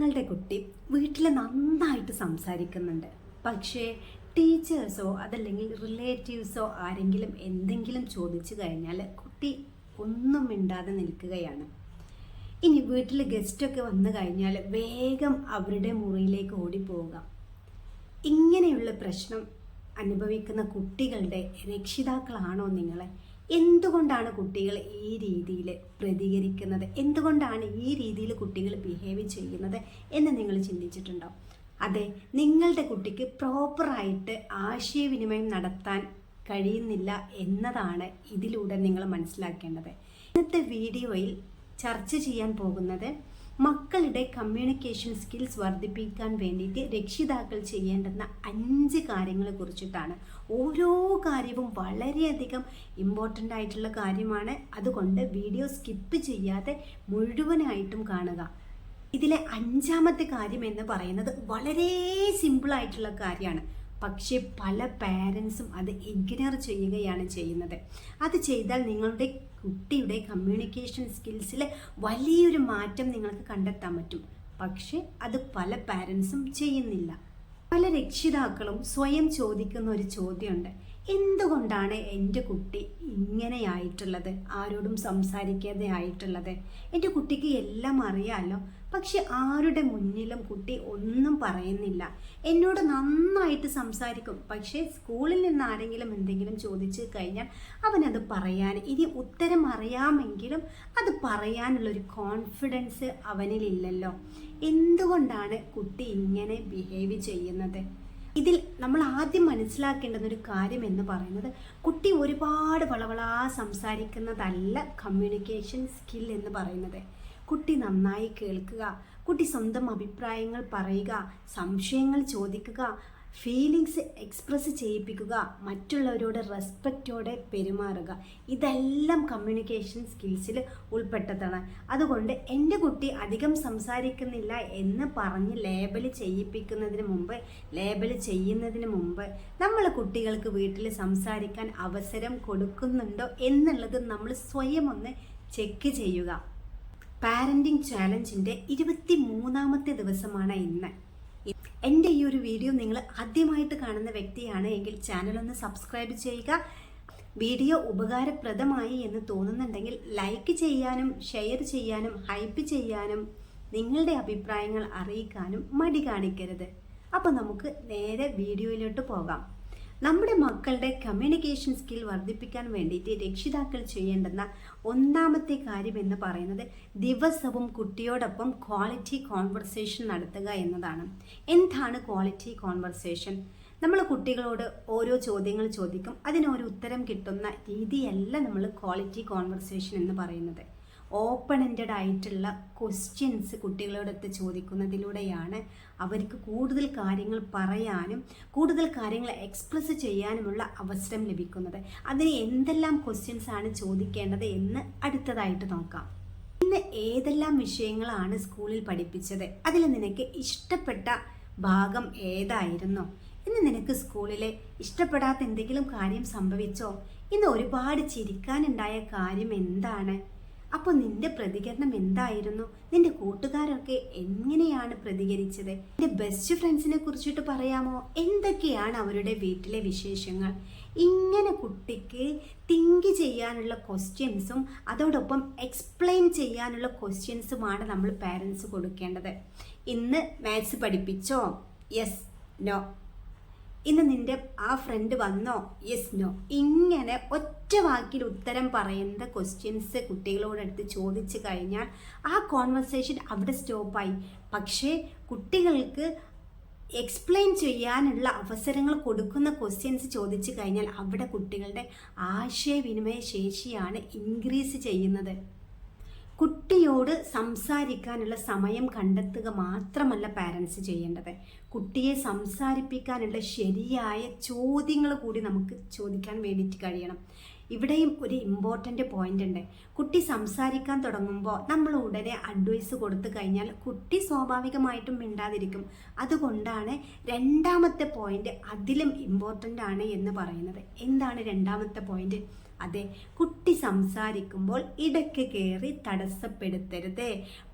നിങ്ങളുടെ കുട്ടി വീട്ടിൽ നന്നായിട്ട് സംസാരിക്കുന്നുണ്ട്, പക്ഷേ ടീച്ചേഴ്സോ അതല്ലെങ്കിൽ റിലേറ്റീവ്സോ ആരെങ്കിലും എന്തെങ്കിലും ചോദിച്ചു കഴിഞ്ഞാൽ കുട്ടി ഒന്നും മിണ്ടാതെ നിൽക്കുകയാണ്. ഇനി വീട്ടിൽ ഗസ്റ്റൊക്കെ വന്നു കഴിഞ്ഞാൽ വേഗം അവരുടെ മുറിയിലേക്ക് ഓടിപ്പോവുക. ഇങ്ങനെയുള്ള പ്രശ്നം അനുഭവിക്കുന്ന കുട്ടികളുടെ രക്ഷിതാക്കളാണോ നിങ്ങളെ? എന്തുകൊണ്ടാണ് കുട്ടികൾ ഈ രീതിയിൽ പ്രതികരിക്കുന്നത്? എന്തുകൊണ്ടാണ് ഈ രീതിയിൽ കുട്ടികൾ ബിഹേവ് ചെയ്യുന്നത് എന്ന് നിങ്ങൾ ചിന്തിച്ചിട്ടുണ്ടോ? അതെ, നിങ്ങളുടെ കുട്ടിക്ക് പ്രോപ്പറായിട്ട് ആശയവിനിമയം നടത്താൻ കഴിയുന്നില്ല എന്നതാണ് ഇതിലൂടെ നിങ്ങൾ മനസ്സിലാക്കേണ്ടത്. ഇന്നത്തെ വീഡിയോയിൽ ചർച്ച ചെയ്യാൻ പോകുന്നത് മക്കളുടെ കമ്മ്യൂണിക്കേഷൻ സ്കിൽസ് വർദ്ധിപ്പിക്കാൻ വേണ്ടിയിട്ട് രക്ഷിതാക്കൾ ചെയ്യേണ്ടുന്ന 5 കാര്യങ്ങളെ കുറിച്ചിട്ടാണ്. ഓരോ കാര്യവും വളരെയധികം ഇമ്പോർട്ടൻ്റ് ആയിട്ടുള്ള കാര്യമാണ്. അതുകൊണ്ട് വീഡിയോ സ്കിപ്പ് ചെയ്യാതെ മുഴുവനായിട്ടും കാണുക. ഇതിലെ 5ാമത്തെ കാര്യം എന്ന് പറയുന്നത് വളരെ സിമ്പിളായിട്ടുള്ള കാര്യമാണ്, പക്ഷേ പല പാരൻസും അത് ഇഗ്നോർ ചെയ്യുകയാണ് ചെയ്യുന്നത്. അത് ചെയ്താൽ നിങ്ങളുടെ കുട്ടിയുടെ കമ്മ്യൂണിക്കേഷൻ സ്കിൽസിൽ വലിയൊരു മാറ്റം നിങ്ങൾക്ക് കണ്ടെത്താൻ പറ്റും. പക്ഷേ അത് പല പാരൻസും ചെയ്യുന്നില്ല. പല രക്ഷിതാക്കളും സ്വയം ചോദിക്കുന്ന ഒരു ചോദ്യമുണ്ട്: എന്തുകൊണ്ടാണ് എൻ്റെ കുട്ടി ഇങ്ങനെയായിട്ടുള്ളത്, ആരോടും സംസാരിക്കാതെ ആയിട്ടുള്ളത്? എൻ്റെ കുട്ടിക്ക് എല്ലാം അറിയാമല്ലോ, പക്ഷെ ആരുടെ മുന്നിലും കുട്ടി ഒന്നും പറയുന്നില്ല. എന്നോട് നന്നായിട്ട് സംസാരിക്കും, പക്ഷേ സ്കൂളിൽ നിന്ന് ആരെങ്കിലും എന്തെങ്കിലും ചോദിച്ചു കഴിഞ്ഞാൽ അവനത് പറയാൻ, ഇനി ഉത്തരം അറിയാമെങ്കിലും അത് പറയാനുള്ളൊരു കോൺഫിഡൻസ് അവനിലില്ലല്ലോ. എന്തുകൊണ്ടാണ് കുട്ടി ഇങ്ങനെ ബിഹേവ് ചെയ്യുന്നത്? ഇതിൽ നമ്മൾ ആദ്യം മനസ്സിലാക്കേണ്ടുന്ന ഒരു കാര്യം എന്ന് പറയുന്നത്, കുട്ടി ഒരുപാട് വളവളാ സംസാരിക്കുന്നതല്ല കമ്മ്യൂണിക്കേഷൻ സ്കിൽ എന്ന് പറയുന്നത്. കുട്ടി നന്നായി കേൾക്കുക, കുട്ടി സ്വന്തം അഭിപ്രായങ്ങൾ പറയുക, സംശയങ്ങൾ ചോദിക്കുക, ഫീലിങ്സ് എക്സ്പ്രസ് ചെയ്യിപ്പിക്കുക, മറ്റുള്ളവരോട് റെസ്പെക്റ്റോടെ പെരുമാറുക, ഇതെല്ലാം കമ്മ്യൂണിക്കേഷൻ സ്കിൽസിൽ ഉൾപ്പെട്ടതാണ്. അതുകൊണ്ട് എൻ്റെ കുട്ടി അധികം സംസാരിക്കുന്നില്ല എന്ന് പറഞ്ഞ് ലേബൽ ചെയ്യുന്നതിന് മുമ്പ് നമ്മൾ കുട്ടികൾക്ക് വീട്ടിൽ സംസാരിക്കാൻ അവസരം കൊടുക്കുന്നുണ്ടോ എന്നുള്ളത് നമ്മൾ സ്വയം ഒന്ന് ചെക്ക് ചെയ്യുക. പാരൻറ്റിംഗ് ചാലഞ്ചിൻ്റെ 23ാമത്തെ ദിവസമാണ് ഇന്ന്. എൻ്റെ ഈ ഒരു വീഡിയോ നിങ്ങൾ ആദ്യമായിട്ട് കാണുന്ന വ്യക്തിയാണ് എങ്കിൽ ചാനലൊന്ന് സബ്സ്ക്രൈബ് ചെയ്യുക. വീഡിയോ ഉപകാരപ്രദമായി എന്ന് തോന്നുന്നുണ്ടെങ്കിൽ ലൈക്ക് ചെയ്യാനും ഷെയർ ചെയ്യാനും ഹൈപ്പ് ചെയ്യാനും നിങ്ങളുടെ അഭിപ്രായങ്ങൾ അറിയിക്കാനും മടി കാണിക്കരുത്. അപ്പോൾ നമുക്ക് നേരെ വീഡിയോയിലോട്ട് പോകാം. നമ്മുടെ മക്കളുടെ കമ്മ്യൂണിക്കേഷൻ സ്കിൽ വർദ്ധിപ്പിക്കാൻ വേണ്ടിയിട്ട് രക്ഷിതാക്കൾ ചെയ്യേണ്ടുന്ന 1ാമത്തെ കാര്യം എന്ന് പറയുന്നത് ദിവസവും കുട്ടിയോടൊപ്പം ക്വാളിറ്റി കോൺവെർസേഷൻ നടത്തുക എന്നതാണ്. എന്താണ് ക്വാളിറ്റി കോൺവെർസേഷൻ? നമ്മൾ കുട്ടികളോട് ഓരോ ചോദ്യങ്ങൾ ചോദിക്കും, അതിനൊരു ഉത്തരം കിട്ടുന്ന രീതിയല്ല നമ്മൾ ക്വാളിറ്റി കോൺവെർസേഷൻ എന്ന് പറയുന്നത്. ഓപ്പൺ എൻഡഡ് ആയിട്ടുള്ള ക്വസ്റ്റ്യൻസ് കുട്ടികളോടൊത്ത് ചോദിക്കുന്നതിലൂടെയാണ് അവർക്ക് കൂടുതൽ കാര്യങ്ങൾ പറയാനും കൂടുതൽ കാര്യങ്ങൾ എക്സ്പ്രസ് ചെയ്യാനുമുള്ള അവസരം ലഭിക്കുന്നത്. അതിന് എന്തെല്ലാം ക്വസ്റ്റ്യൻസ് ആണ് ചോദിക്കേണ്ടത് എന്ന് അടുത്തതായിട്ട് നോക്കാം. ഇന്ന് ഏതെല്ലാം വിഷയങ്ങളാണ് സ്കൂളിൽ പഠിപ്പിച്ചത്? അതിൽ നിനക്ക് ഇഷ്ടപ്പെട്ട ഭാഗം ഏതായിരുന്നു? ഇന്ന് നിനക്ക് സ്കൂളിലെ ഇഷ്ടപ്പെടാത്ത എന്തെങ്കിലും കാര്യം സംഭവിച്ചോ? ഇന്ന് ഒരുപാട് ചിരിക്കാനുണ്ടായ കാര്യം എന്താണ്? അപ്പോൾ നിന്റെ പ്രതികരണം എന്തായിരുന്നു? നിന്റെ കൂട്ടുകാരൊക്കെ എങ്ങനെയാണ് പ്രതികരിച്ചത്? നിന്റെ ബെസ്റ്റ് ഫ്രണ്ട്സിനെ കുറിച്ചിട്ട് പറയാമോ? എന്തൊക്കെയാണ് അവരുടെ വീട്ടിലെ വിശേഷങ്ങൾ? ഇങ്ങനെ കുട്ടിക്ക് തിങ്ക് ചെയ്യാനുള്ള ക്വസ്റ്റ്യൻസും അതോടൊപ്പം എക്സ്പ്ലെയിൻ ചെയ്യാനുള്ള ക്വസ്റ്റ്യൻസുമാണ് നമ്മൾ പാരൻസ് കൊടുക്കേണ്ടത്. ഇന്ന് മാത്സ് പഠിപ്പിച്ചോ? Yes, no. ഇന്ന് നിന്റെ ആ ഫ്രണ്ട് വന്നോ? Yes, no. ഇങ്ങനെ ഒറ്റ വാക്കിൽ ഉത്തരം പറയുന്ന ക്വസ്റ്റ്യൻസ് കുട്ടികളോടെടുത്ത് ചോദിച്ചു കഴിഞ്ഞാൽ ആ കോൺവെർസേഷൻ അവിടെ സ്റ്റോപ്പായി. പക്ഷേ കുട്ടികൾക്ക് എക്സ്പ്ലെയിൻ ചെയ്യാനുള്ള അവസരങ്ങൾ കൊടുക്കുന്ന ക്വസ്റ്റ്യൻസ് ചോദിച്ചു കഴിഞ്ഞാൽ അവിടെ കുട്ടികളുടെ ആശയവിനിമയ ശേഷിയാണ് ഇൻക്രീസ് ചെയ്യുന്നത്. കുട്ടിയോട് സംസാരിക്കാനുള്ള സമയം കണ്ടെത്തുക മാത്രമല്ല പാരൻസ് ചെയ്യേണ്ടത്, കുട്ടിയെ സംസാരിപ്പിക്കാനുള്ള ശരിയായ ചോദ്യങ്ങൾ കൂടി നമുക്ക് ചോദിക്കാൻ വേണ്ടിയിട്ട് കഴിയണം. ഇവിടെയും ഒരു ഇമ്പോർട്ടൻ്റ് പോയിന്റ് ഉണ്ട്. കുട്ടി സംസാരിക്കാൻ തുടങ്ങുമ്പോൾ നമ്മൾ ഉടനെ അഡ്വൈസ് കൊടുത്തു കഴിഞ്ഞാൽ കുട്ടി സ്വാഭാവികമായിട്ടും മിണ്ടാതിരിക്കും. അതുകൊണ്ടാണ് 2ാമത്തെ പോയിന്റ് അതിലും ഇമ്പോർട്ടൻ്റ് ആണ് എന്ന് പറയുന്നത്. എന്താണ് 2ാമത്തെ പോയിന്റ്? അതെ, കുട്ടി സംസാരിക്കുമ്പോൾ ഇടയ്ക്ക് കയറി തടസ്സപ്പെടുത്തരുത്.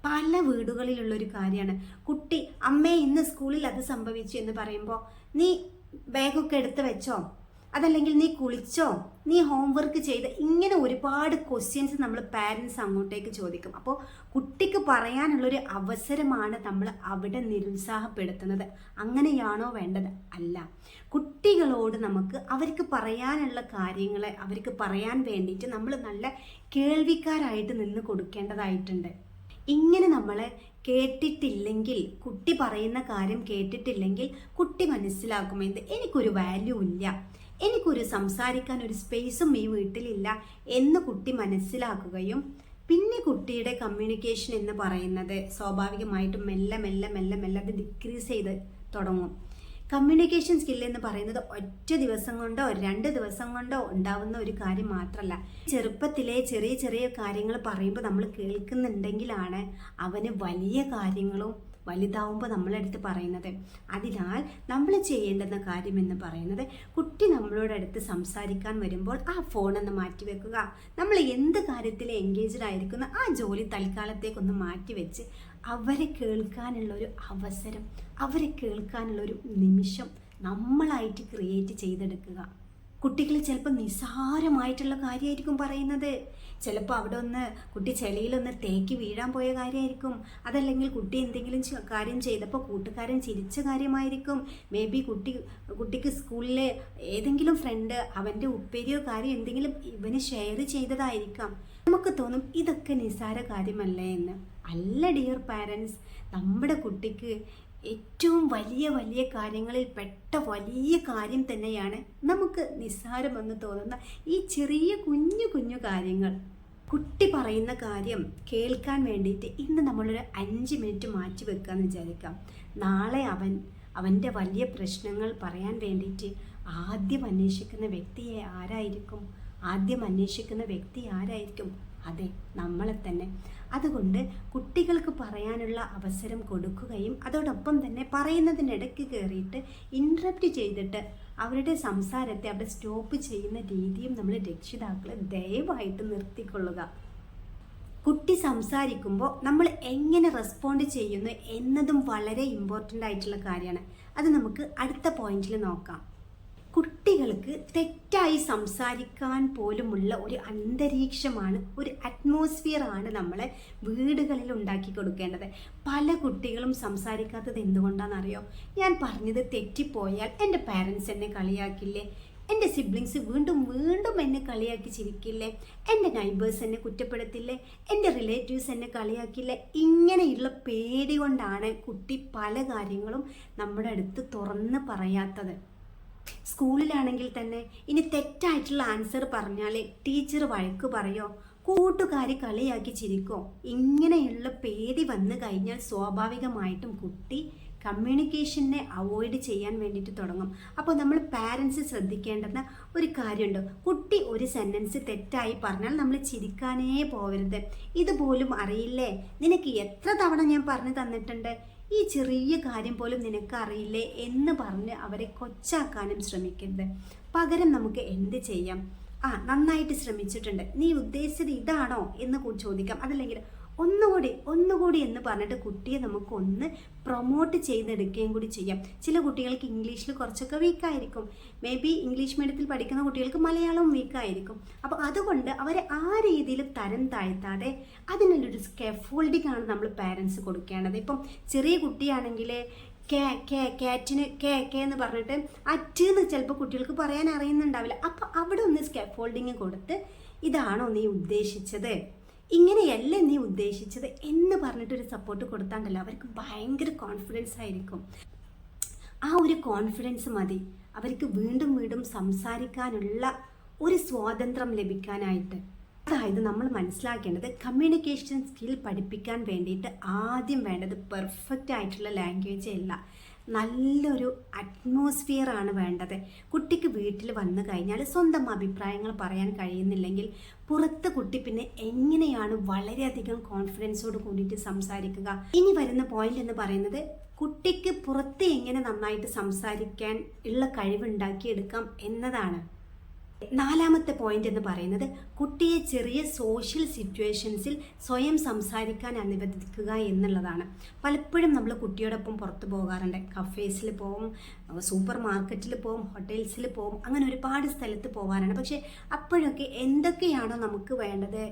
പല വീടുകളിലുള്ളൊരു കാര്യമാണ്. കുട്ടി അമ്മേ ഇന്ന് സ്കൂളിൽ അത് സംഭവിച്ചു എന്ന് പറയുമ്പോൾ നീ ബാഗൊക്കെ എടുത്ത് വെച്ചോ, അതല്ലെങ്കിൽ നീ കുളിച്ചോ, നീ ഹോംവർക്ക് ചെയ്ത്, ഇങ്ങനെ ഒരുപാട് ക്വസ്റ്റ്യൻസ് നമ്മൾ പാരൻസ് അങ്ങോട്ടേക്ക് ചോദിക്കും. അപ്പോൾ കുട്ടിക്ക് പറയാനുള്ളൊരു അവസരമാണ് നമ്മൾ അവിടെ നിരുത്സാഹപ്പെടുത്തുന്നത്. അങ്ങനെയാണോ വേണ്ടത്? അല്ല. കുട്ടികളോട് നമുക്ക് അവർക്ക് പറയാനുള്ള കാര്യങ്ങളെ അവർക്ക് പറയാൻ വേണ്ടിയിട്ട് നമ്മൾ നല്ല കേൾവിക്കാരായിട്ട് നിന്ന് കൊടുക്കേണ്ടതായിട്ടുണ്ട്. ഇങ്ങനെ നമ്മൾ കേട്ടിട്ടില്ലെങ്കിൽ, കുട്ടി പറയുന്ന കാര്യം കേട്ടിട്ടില്ലെങ്കിൽ കുട്ടി മനസ്സിലാക്കുമെന്ന് എനിക്കൊരു വാല്യൂ ഇല്ല, എനിക്കൊരു സംസാരിക്കാൻ ഒരു സ്പേസും ഈ വീട്ടിലില്ല എന്ന് കുട്ടി മനസ്സിലാക്കുകയും പിന്നെ കുട്ടിയുടെ കമ്മ്യൂണിക്കേഷൻ എന്ന് പറയുന്നത് സ്വാഭാവികമായിട്ടും മെല്ലെ മെല്ലെ മെല്ലെ മെല്ലെ അത് ഡിക്രീസ് ചെയ്ത് തുടങ്ങും. കമ്മ്യൂണിക്കേഷൻ സ്കിൽ എന്ന് പറയുന്നത് ഒറ്റ ദിവസം കൊണ്ടോ 2 ദിവസം കൊണ്ടോ ഉണ്ടാവുന്ന ഒരു കാര്യം മാത്രമല്ല. ചെറുപ്പത്തിലെ ചെറിയ ചെറിയ കാര്യങ്ങൾ പറയുമ്പോൾ നമ്മൾ കേൾക്കുന്നുണ്ടെങ്കിലാണ് അവന് വലിയ കാര്യങ്ങളും വലുതാവുമ്പോൾ നമ്മളെടുത്ത് പറയുന്നത്. അതിനാൽ നമ്മൾ ചെയ്യേണ്ടുന്ന കാര്യം എന്ന് പറയുന്നത്, കുട്ടി നമ്മളോടടുത്ത് സംസാരിക്കാൻ വരുമ്പോൾ ആ ഫോണൊന്ന് മാറ്റി വെക്കുക. നമ്മൾ എന്ത് കാര്യത്തിൽ എൻഗേജ്ഡ് ആയിരിക്കുന്ന ആ ജോലി തൽക്കാലത്തേക്കൊന്ന് മാറ്റി വെച്ച് അവരെ കേൾക്കാനുള്ളൊരു അവസരം, അവരെ കേൾക്കാനുള്ളൊരു നിമിഷം നമ്മളായിട്ട് ക്രിയേറ്റ് ചെയ്തെടുക്കുക. കുട്ടികൾ ചിലപ്പോൾ നിസ്സാരമായിട്ടുള്ള കാര്യമായിരിക്കും പറയുന്നത്. ചിലപ്പോൾ അവിടെ ഒന്ന് കുട്ടി ചെളിയിലൊന്ന് തേക്കി വീഴാൻ പോയ കാര്യമായിരിക്കും. അതല്ലെങ്കിൽ കുട്ടി എന്തെങ്കിലും കാര്യം ചെയ്തപ്പോൾ കൂട്ടുകാരൻ ചിരിച്ച കാര്യമായിരിക്കും. മേ ബി കുട്ടിക്ക് സ്കൂളിലെ ഏതെങ്കിലും ഫ്രണ്ട് അവൻ്റെ ഉപ്പേരിയോ കാര്യം എന്തെങ്കിലും ഇവന് ഷെയർ ചെയ്തതായിരിക്കാം. നമുക്ക് തോന്നും ഇതൊക്കെ നിസ്സാര കാര്യമല്ലേ എന്ന്. അല്ല ഡിയർ പാരൻസ്, നമ്മുടെ കുട്ടിക്ക് ഏറ്റവും വലിയ വലിയ കാര്യങ്ങളിൽ പെട്ട വലിയ കാര്യം തന്നെയാണ് നമുക്ക് നിസ്സാരമെന്ന് തോന്നുന്ന ഈ ചെറിയ കുഞ്ഞു കുഞ്ഞു കാര്യങ്ങൾ. കുട്ടി പറയുന്ന കാര്യം കേൾക്കാൻ വേണ്ടിയിട്ട് ഇന്ന് നമ്മളൊരു 5 മിനിറ്റ് മാറ്റി വെക്കാമെന്ന് വിചാരിക്കാം. നാളെ അവൻ്റെ വലിയ പ്രശ്നങ്ങൾ പറയാൻ വേണ്ടിയിട്ട് ആദ്യം അന്വേഷിക്കുന്ന വ്യക്തി ആരായിരിക്കും? അതെ, നമ്മളെ തന്നെ. അതുകൊണ്ട് കുട്ടികൾക്ക് പറയാനുള്ള അവസരം കൊടുക്കുകയും അതോടൊപ്പം തന്നെ പറയുന്നതിനിടയ്ക്ക് കയറിയിട്ട് ഇൻട്രപ്റ്റ് ചെയ്തിട്ട് അവരുടെ സംസാരത്തെ അവിടെ സ്റ്റോപ്പ് ചെയ്യുന്ന രീതിയും നമ്മൾ രക്ഷിതാക്കൾ ദയവായിട്ട് നിർത്തിക്കൊള്ളുക. കുട്ടി സംസാരിക്കുമ്പോൾ നമ്മൾ എങ്ങനെ റെസ്പോണ്ട് ചെയ്യുന്നു എന്നതും വളരെ ഇമ്പോർട്ടൻ്റ് ആയിട്ടുള്ള കാര്യമാണ്. അത് നമുക്ക് അടുത്ത പോയിന്റിൽ നോക്കാം. കുട്ടികൾക്ക് തെറ്റായി സംസാരിക്കാൻ പോലുമുള്ള ഒരു അന്തരീക്ഷമാണ്, ഒരു അറ്റ്മോസ്ഫിയറാണ് നമ്മളെ വീടുകളിൽ ഉണ്ടാക്കി കൊടുക്കേണ്ടത്. പല കുട്ടികളും സംസാരിക്കാത്തത് എന്തുകൊണ്ടാണെന്നറിയോ? ഞാൻ പറഞ്ഞത് തെറ്റിപ്പോയാൽ എൻ്റെ പാരൻസ് എന്നെ കളിയാക്കില്ലേ, എൻ്റെ സിബ്ലിങ്സ് വീണ്ടും വീണ്ടും എന്നെ കളിയാക്കി ചിരിക്കില്ലേ, എൻ്റെ നൈബേഴ്സ് എന്നെ കുറ്റപ്പെടുത്തില്ലേ, എൻ്റെ റിലേറ്റീവ്സ് എന്നെ കളിയാക്കില്ലേ. ഇങ്ങനെയുള്ള പേടി കൊണ്ടാണ് കുട്ടി പല കാര്യങ്ങളും നമ്മുടെ അടുത്ത് തുറന്ന് പറയാത്തത്. സ്കൂളിലാണെങ്കിൽ തന്നെ ഇനി തെറ്റായിട്ടുള്ള ആൻസർ പറഞ്ഞാൽ ടീച്ചർ വഴക്ക് പറയോ, കൂട്ടുകാരി കളിയാക്കി ചിരിക്കോ, ഇങ്ങനെയുള്ള പേടി വന്നു കഴിഞ്ഞാൽ സ്വാഭാവികമായിട്ടും കുട്ടി കമ്മ്യൂണിക്കേഷനെ അവോയ്ഡ് ചെയ്യാൻ വേണ്ടിയിട്ട് തുടങ്ങും. അപ്പോൾ നമ്മൾ പാരൻസ് ശ്രദ്ധിക്കേണ്ടുന്ന ഒരു കാര്യമുണ്ട്. കുട്ടി ഒരു സെൻറ്റൻസ് തെറ്റായി പറഞ്ഞാൽ നമ്മൾ ചിരിക്കാനേ പോകരുത്. ഇതുപോലും അറിയില്ലേ, നിനക്ക് എത്ര തവണ ഞാൻ പറഞ്ഞു തന്നിട്ടുണ്ട്, ഈ ചെറിയ കാര്യം പോലും നിനക്കറിയില്ലേ എന്ന് പറഞ്ഞ് അവരെ കൊച്ചാക്കാനും ശ്രമിക്കരുത്. പകരം നമുക്ക് എന്ത് ചെയ്യാം? നന്നായിട്ട് ശ്രമിച്ചിട്ടുണ്ട്, നീ ഉദ്ദേശിച്ചത് ഇതാണോ എന്ന് ചോദിക്കാം. അതല്ലെങ്കിൽ ഒന്നുകൂടി എന്ന് പറഞ്ഞിട്ട് കുട്ടിയെ നമുക്കൊന്ന് പ്രൊമോട്ട് ചെയ്തെടുക്കുകയും കൂടി ചെയ്യാം. ചില കുട്ടികൾക്ക് ഇംഗ്ലീഷിൽ കുറച്ചൊക്കെ വീക്കായിരിക്കും. മേ ബി ഇംഗ്ലീഷ് മീഡിയത്തിൽ പഠിക്കുന്ന കുട്ടികൾക്ക് മലയാളവും വീക്കായിരിക്കും. അപ്പോൾ അതുകൊണ്ട് അവരെ ആ രീതിയിൽ തരം താഴ്ത്താതെ അതിനുള്ളൊരു സ്കാഫോൾഡിംഗ് ആണ് നമ്മൾ പാരൻസ് കൊടുക്കേണ്ടത്. ഇപ്പം ചെറിയ കുട്ടിയാണെങ്കിൽ കാറ്റിന് കേ എന്ന് പറഞ്ഞിട്ട് അറ്റെന്ന് ചിലപ്പോൾ കുട്ടികൾക്ക് പറയാൻ അറിയുന്നുണ്ടാവില്ല. അപ്പോൾ അവിടെ ഒന്ന് സ്കാഫോൾഡിങ് കൊടുത്ത് ഇതാണോ നീ ഉദ്ദേശിച്ചത്, ഇങ്ങനെയല്ലേ നീ ഉദ്ദേശിച്ചത് എന്ന് പറഞ്ഞിട്ടൊരു സപ്പോർട്ട് കൊടുത്താണ്ടല്ലോ അവർക്ക് ഭയങ്കര കോൺഫിഡൻസ് ആയിരിക്കും. ആ ഒരു കോൺഫിഡൻസ് മതി അവർക്ക് വീണ്ടും വീണ്ടും സംസാരിക്കാനുള്ള ഒരു സ്വാതന്ത്ര്യം ലഭിക്കാനായിട്ട്. അതായത് നമ്മൾ മനസ്സിലാക്കേണ്ടത് കമ്മ്യൂണിക്കേഷൻ സ്കിൽ പഠിപ്പിക്കാൻ വേണ്ടിയിട്ട് ആദ്യം വേണ്ടത് പെർഫെക്റ്റ് ആയിട്ടുള്ള ലാംഗ്വേജ് അല്ല, നല്ലൊരു അറ്റ്മോസ്ഫിയറാണ് വേണ്ടത്. കുട്ടിക്ക് വീട്ടിൽ വന്നു കഴിഞ്ഞാൽ സ്വന്തം അഭിപ്രായങ്ങൾ പറയാൻ കഴിയുന്നില്ലെങ്കിൽ പുറത്ത് കുട്ടി പിന്നെ എങ്ങനെയാണ് വളരെയധികം കോൺഫിഡൻസോട് കൂടിയിട്ട് സംസാരിക്കുക? ഇനി വരുന്ന പോയിന്റ് എന്ന് പറയുന്നത് കുട്ടിക്ക് പുറത്ത് എങ്ങനെ നന്നായിട്ട് സംസാരിക്കാൻ ഉള്ള കഴിവുണ്ടാക്കിയെടുക്കാം എന്നതാണ്. നാലാമത്തെ പോയിന്റ് എന്ന് പറയുന്നത് കുട്ടിയെ ചെറിയ സോഷ്യൽ സിറ്റുവേഷൻസിൽ സ്വയം സംസാരിക്കാൻ അനുവദിക്കുക എന്നുള്ളതാണ്. പലപ്പോഴും നമ്മൾ കുട്ടിയോടൊപ്പം പുറത്ത് പോകാറുണ്ട്. കഫേസിൽ പോവും, സൂപ്പർ മാർക്കറ്റിൽ പോവും, ഹോട്ടൽസിൽ പോവും, അങ്ങനെ ഒരുപാട് സ്ഥലത്ത് പോകാറുണ്ട്. പക്ഷേ അപ്പോഴൊക്കെ എന്തൊക്കെയാണോ നമുക്ക് വേണ്ടത്,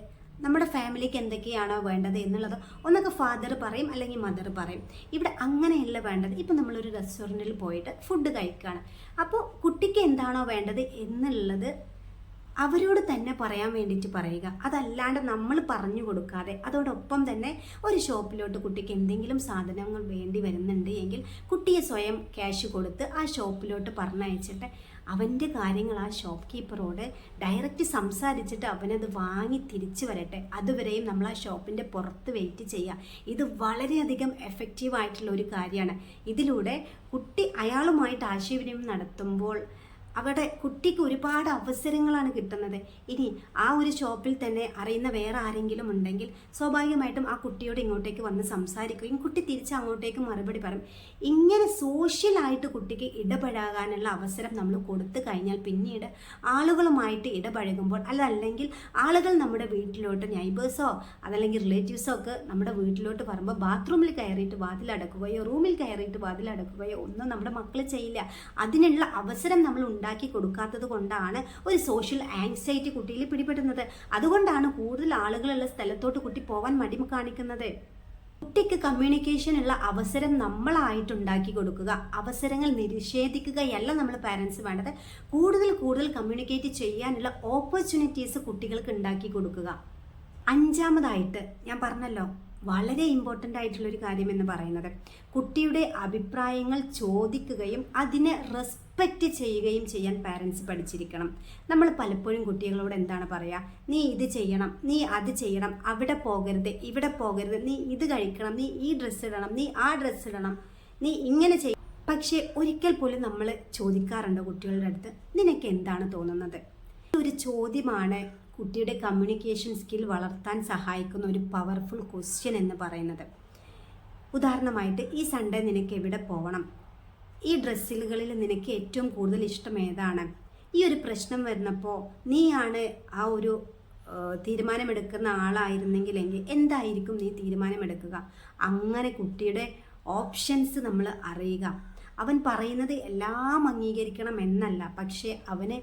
നമ്മുടെ ഫാമിലിക്ക് എന്തൊക്കെയാണോ വേണ്ടത് എന്നുള്ളത് ഒന്നൊക്കെ ഫാദർ പറയും അല്ലെങ്കിൽ മദർ പറയും. ഇവിടെ അങ്ങനെയല്ല വേണ്ടത്. ഇപ്പം നമ്മളൊരു റെസ്റ്റോറൻറ്റിൽ പോയിട്ട് ഫുഡ് കഴിക്കുകയാണ്. അപ്പോൾ കുട്ടിക്ക് എന്താണോ വേണ്ടത് എന്നുള്ളത് അവരോട് തന്നെ പറയാൻ വേണ്ടിയിട്ട് പറയുക. അതല്ലാണ്ട് നമ്മൾ പറഞ്ഞു കൊടുക്കാതെ അതോടൊപ്പം തന്നെ ഒരു ഷോപ്പിലോട്ട് കുട്ടിക്ക് എന്തെങ്കിലും സാധനങ്ങൾ വേണ്ടി വരുന്നുണ്ട് എങ്കിൽ കുട്ടിയെ സ്വയം ക്യാഷ് കൊടുത്ത് ആ ഷോപ്പിലോട്ട് പറഞ്ഞയച്ചിട്ട് അവൻ്റെ കാര്യങ്ങൾ ആ ഷോപ്പ് കീപ്പറോട് ഡയറക്റ്റ് സംസാരിച്ചിട്ട് അവനത് വാങ്ങി തിരിച്ചു വരട്ടെ. അതുവരെയും നമ്മൾ ആ ഷോപ്പിൻ്റെ പുറത്ത് വെയിറ്റ് ചെയ്യുക. ഇത് വളരെയധികം എഫക്റ്റീവായിട്ടുള്ള ഒരു കാര്യമാണ്. ഇതിലൂടെ കുട്ടി അയാളുമായിട്ട് ആശയവിനിമയം നടത്തുമ്പോൾ അവിടെ കുട്ടിക്ക് ഒരുപാട് അവസരങ്ങളാണ് കിട്ടുന്നത്. ഇനി ആ ഒരു ഷോപ്പിൽ തന്നെ അറിയുന്ന വേറെ ആരെങ്കിലും ഉണ്ടെങ്കിൽ സ്വാഭാവികമായിട്ടും ആ കുട്ടിയോട് ഇങ്ങോട്ടേക്ക് വന്ന് സംസാരിക്കുകയും കുട്ടി തിരിച്ച് അങ്ങോട്ടേക്ക് മറുപടി പറയും. ഇങ്ങനെ സോഷ്യലായിട്ട് കുട്ടിക്ക് ഇടപഴകാനുള്ള അവസരം നമ്മൾ കൊടുത്തു കഴിഞ്ഞാൽ പിന്നീട് ആളുകളുമായിട്ട് ഇടപഴകുമ്പോൾ അല്ലെങ്കിൽ ആളുകൾ നമ്മുടെ വീട്ടിലോട്ട് നൈബേഴ്സോ അതല്ലെങ്കിൽ റിലേറ്റീവ്സോ ഒക്കെ നമ്മുടെ വീട്ടിലോട്ട് വരുമ്പോൾ ബാത്റൂമിൽ കയറിയിട്ട് വാതിലടക്കുകയോ റൂമിൽ കയറിയിട്ട് വാതിലടക്കുകയോ ഒന്നും നമ്മുടെ മക്കൾ ചെയ്യില്ല. അതിനുള്ള അവസരം നമ്മൾ ഉണ്ടാക്കി കൊടുക്കാത്തത് കൊണ്ടാണ് ഒരു സോഷ്യൽ ആങ്സൈറ്റി കുട്ടിയിൽ പിടിപെടുന്നത്. അതുകൊണ്ടാണ് കൂടുതൽ ആളുകളുള്ള സ്ഥലത്തോട്ട് കുട്ടി പോവാൻ മടി കാണിക്കുന്നത്. കുട്ടിക്ക് കമ്മ്യൂണിക്കേഷനുള്ള അവസരം നമ്മളായിട്ടുണ്ടാക്കി കൊടുക്കുക. അവസരങ്ങൾ നിഷേധിക്കുകയല്ല നമ്മൾ പാരൻസ് വേണ്ടത്. കൂടുതൽ കമ്മ്യൂണിക്കേറ്റ് ചെയ്യാനുള്ള ഓപ്പർച്യൂണിറ്റീസ് കുട്ടികൾക്ക് ഉണ്ടാക്കി കൊടുക്കുക. അഞ്ചാമതായിട്ട് ഞാൻ പറഞ്ഞല്ലോ, വളരെ ഇമ്പോർട്ടൻ്റ് ആയിട്ടുള്ളൊരു കാര്യം എന്ന് പറയുന്നത് കുട്ടിയുടെ അഭിപ്രായങ്ങൾ ചോദിക്കുകയും അതിനെ റെസ്പെക്റ്റ് ചെയ്യുകയും ചെയ്യാൻ പാരൻസ് പഠിച്ചിരിക്കണം. നമ്മൾ പലപ്പോഴും കുട്ടികളോട് എന്താണ് പറയുക, നീ ഇത് ചെയ്യണം, നീ അത് ചെയ്യണം, അവിടെ പോകരുത്, ഇവിടെ പോകരുത്, നീ ഇത് കഴിക്കണം, നീ ഈ ഡ്രസ്സ് ഇടണം, നീ ആ ഡ്രസ്സ് ഇടണം, നീ ഇങ്ങനെ ചെയ്യണം. പക്ഷേ ഒരിക്കൽ പോലും നമ്മൾ ചോദിക്കാറുണ്ടോ കുട്ടികളുടെ അടുത്ത്, നിനക്ക് എന്താണ് തോന്നുന്നത്? ഒരു ചോദ്യമാണ് കുട്ടിയുടെ കമ്മ്യൂണിക്കേഷൻ സ്കിൽ വളർത്താൻ സഹായിക്കുന്ന ഒരു പവർഫുൾ ക്വസ്റ്റ്യൻ എന്ന് പറയുന്നത്. ഉദാഹരണമായിട്ട്, ഈ സൺഡേ നിനക്ക് എവിടെ പോകണം? ഈ ഡ്രസ്സുകളിൽ നിനക്ക് ഏറ്റവും കൂടുതൽ ഇഷ്ടം ഏതാണ്? ഈ ഒരു പ്രശ്നം വരുന്നപ്പോൾ നീയാണ് ആ ഒരു തീരുമാനമെടുക്കുന്ന ആളായിരുന്നെങ്കിൽ എന്തായിരിക്കും നീ തീരുമാനമെടുക്കുക? അങ്ങനെ കുട്ടിയുടെ ഓപ്ഷൻസ് നമ്മൾ അറിയുക. അവൻ പറയുന്നത് എല്ലാം അംഗീകരിക്കണം എന്നല്ല, പക്ഷേ അവന്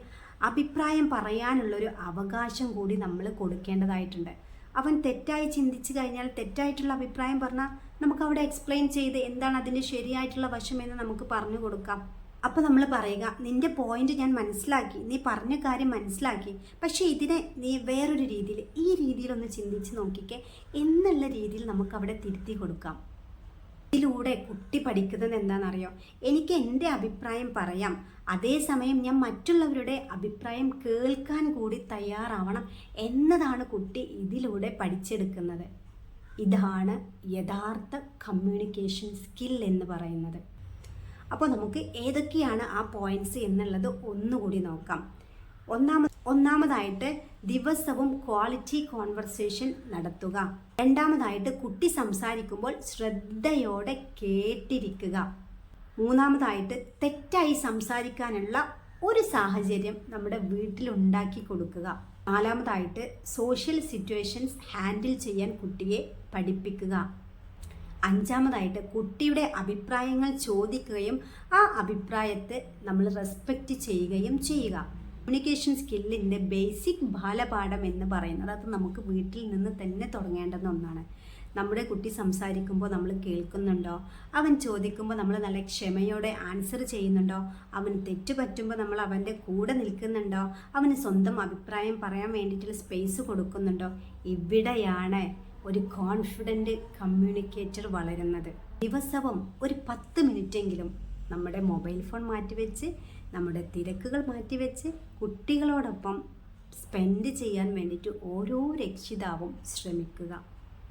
അഭിപ്രായം പറയാനുള്ളൊരു അവകാശം കൂടി നമ്മൾ കൊടുക്കേണ്ടതായിട്ടുണ്ട്. അവൻ തെറ്റായി ചിന്തിച്ചു കഴിഞ്ഞാൽ തെറ്റായിട്ടുള്ള അഭിപ്രായം പറഞ്ഞാൽ നമുക്ക് അവിടെ എക്സ്പ്ലെയിൻ ചെയ്ത് എന്താണ് അതിൻ്റെ ശരിയായിട്ടുള്ള വശമെന്ന് നമുക്ക് പറഞ്ഞു കൊടുക്കാം. അപ്പോൾ നമ്മൾ പറയുക, നിൻ്റെ പോയിന്റ് ഞാൻ മനസ്സിലാക്കി, നീ പറഞ്ഞ കാര്യം മനസ്സിലാക്കി, പക്ഷേ ഇതിനെ നീ വേറൊരു രീതിയിൽ, ഈ രീതിയിലൊന്ന് ചിന്തിച്ച് നോക്കിക്കേ എന്നുള്ള രീതിയിൽ നമുക്ക് അവിടെ തിരുത്തി കൊടുക്കാം. ഇതിലൂടെ കുട്ടി പഠിക്കുന്നത് എന്താണെന്നറിയോ? എനിക്ക് എൻ്റെ അഭിപ്രായം പറയാം, അതേസമയം ഞാൻ മറ്റുള്ളവരുടെ അഭിപ്രായം കേൾക്കാൻ കൂടി തയ്യാറാവണം എന്നതാണ് കുട്ടി ഇതിലൂടെ പഠിച്ചെടുക്കുന്നത്. ഇതാണ് യഥാർത്ഥ കമ്മ്യൂണിക്കേഷൻ സ്കിൽ എന്ന് പറയുന്നത്. അപ്പോൾ നമുക്ക് ഏതൊക്കെയാണ് ആ പോയിന്റ്സ് എന്നുള്ളത് ഒന്നുകൂടി നോക്കാം. ഒന്നാമതായിട്ട് ദിവസവും ക്വാളിറ്റി കോൺവെർസേഷൻ നടത്തുക. രണ്ടാമതായിട്ട് കുട്ടി സംസാരിക്കുമ്പോൾ ശ്രദ്ധയോടെ കേട്ടിരിക്കുക. മൂന്നാമതായിട്ട് തെറ്റായി സംസാരിക്കാനുള്ള ഒരു സാഹചര്യം നമ്മുടെ വീട്ടിലുണ്ടാക്കി കൊടുക്കുക. നാലാമതായിട്ട് സോഷ്യൽ സിറ്റുവേഷൻസ് ഹാൻഡിൽ ചെയ്യാൻ കുട്ടിയെ പഠിപ്പിക്കുക. അഞ്ചാമതായിട്ട് കുട്ടിയുടെ അഭിപ്രായങ്ങൾ ചോദിക്കുകയും ആ അഭിപ്രായത്തെ നമ്മൾ റെസ്പെക്റ്റ് ചെയ്യുകയും ചെയ്യുക. കമ്മ്യൂണിക്കേഷൻ സ്കില്ലിൻ്റെ ബേസിക് ബാലപാഠം എന്ന് പറയുന്നത് അത് നമുക്ക് വീട്ടിൽ നിന്ന് തന്നെ തുടങ്ങേണ്ടുന്ന ഒന്നാണ്. നമ്മുടെ കുട്ടി സംസാരിക്കുമ്പോൾ നമ്മൾ കേൾക്കുന്നുണ്ടോ? അവൻ ചോദിക്കുമ്പോൾ നമ്മൾ നല്ല ക്ഷമയോടെ ആൻസർ ചെയ്യുന്നുണ്ടോ? അവന് തെറ്റ് പറ്റുമ്പോൾ നമ്മൾ അവൻ്റെ കൂടെ നിൽക്കുന്നുണ്ടോ? അവന് സ്വന്തം അഭിപ്രായം പറയാൻ വേണ്ടിയിട്ടുള്ള സ്പേസ് കൊടുക്കുന്നുണ്ടോ? ഇവിടെയാണ് ഒരു കോൺഫിഡൻറ്റ് കമ്മ്യൂണിക്കേറ്റർ വളരുന്നത്. ദിവസവും ഒരു 10 മിനിറ്റെങ്കിലും നമ്മുടെ മൊബൈൽ ഫോൺ മാറ്റിവെച്ച്, നമ്മുടെ തിരക്കുകൾ മാറ്റിവെച്ച് കുട്ടികളോടൊപ്പം സ്പെൻഡ് ചെയ്യാൻ വേണ്ടിയിട്ട് ഓരോ രക്ഷിതാവും ശ്രമിക്കുക.